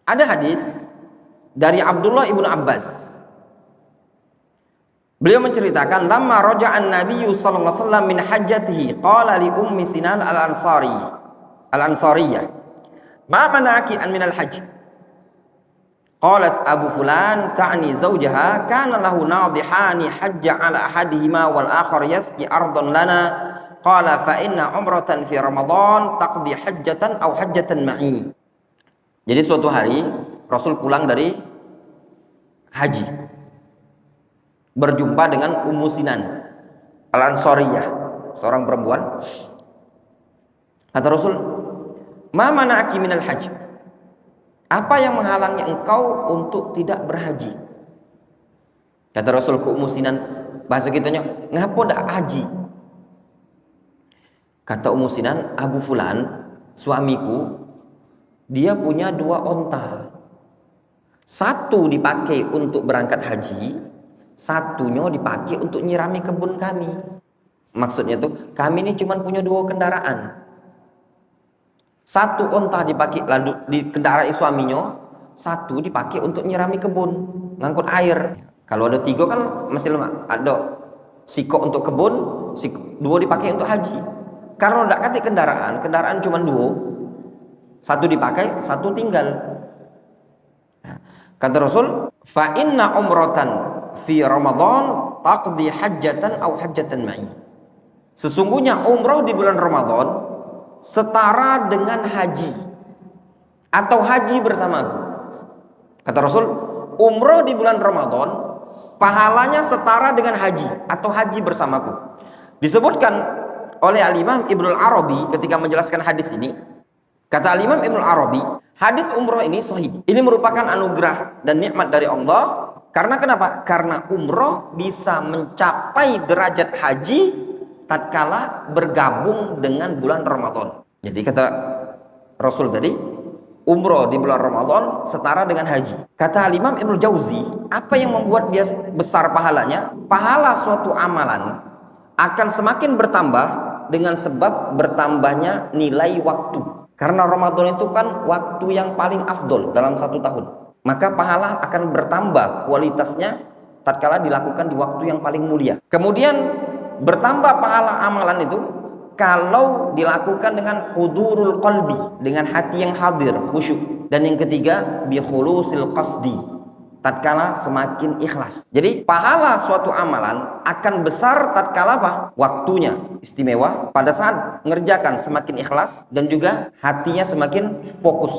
Ada hadis dari Abdullah ibnu Abbas. Beliau menceritakan, lamma raja'an Nabi sallallahu alaihi wasallam min hajjatihi, qala li ummi Sinan al-Ansariyah, ma mana'aki an min al-hajj? Qalat Abu Fulan ta'ni zawjaha kana lahu nadihani hajja ala ahadihima wal akhar yasqi ardan lana. Qala fa inna umratan fi Ramadan taqdi hajjatan aw hajjatan ma'i. Jadi suatu hari Rasul pulang dari haji, berjumpa dengan Ummu Sinan al-Ansariyah, seorang perempuan. Kata Rasul, ma mana'aki minal hajj? Apa yang menghalangi engkau untuk tidak berhaji? Kata Rasul ke Ummu Sinan, bahasa kitanya, ngapo dak haji? Kata Ummu Sinan, Abu Fulan, suamiku, dia punya 2 onta. Satu dipakai untuk berangkat haji, satunya dipakai untuk nyirami kebun kami. Maksudnya tuh, kami ini cuma punya 2 kendaraan. Satu onta dipakai lalu dikendarai suaminya, satu dipakai untuk nyirami kebun, ngangkut air. Kalau ada 3 kan masih lemah. Ada sikok untuk kebun, 2 dipakai untuk haji. Karena tidak kati kendaraan cuma 2, satu dipakai, satu tinggal. Kata Rasul, fa inna umratan fi Ramadan taqdi hajjatan aw hajjatan ma'i. Sesungguhnya umrah di bulan Ramadan setara dengan haji atau haji bersamaku. Kata Rasul, umrah di bulan Ramadan pahalanya setara dengan haji atau haji bersamaku. Disebutkan oleh Al-Imam Ibnu Arabi ketika menjelaskan hadis ini. Kata Al-Imam Ibnu Arabi, hadis umrah ini sahih. Ini merupakan anugerah dan nikmat dari Allah. Karena kenapa? Karena umrah bisa mencapai derajat haji tatkala bergabung dengan bulan Ramadan. Jadi kata Rasul tadi, umrah di bulan Ramadan setara dengan haji. Kata Al-Imam Ibnu Jauzi, apa yang membuat dia besar pahalanya? Pahala suatu amalan akan semakin bertambah dengan sebab bertambahnya nilai waktu. Karena Ramadan itu kan waktu yang paling afdol dalam 1 tahun. Maka pahala akan bertambah kualitasnya tatkala dilakukan di waktu yang paling mulia. Kemudian bertambah pahala amalan itu kalau dilakukan dengan hudurul qalbi, dengan hati yang hadir, khusyuk. Dan yang ketiga, bi khulusil qasdi, tatkala semakin ikhlas. Jadi pahala suatu amalan akan besar tatkala apa? Waktunya istimewa, pada saat mengerjakan semakin ikhlas dan juga hatinya semakin fokus.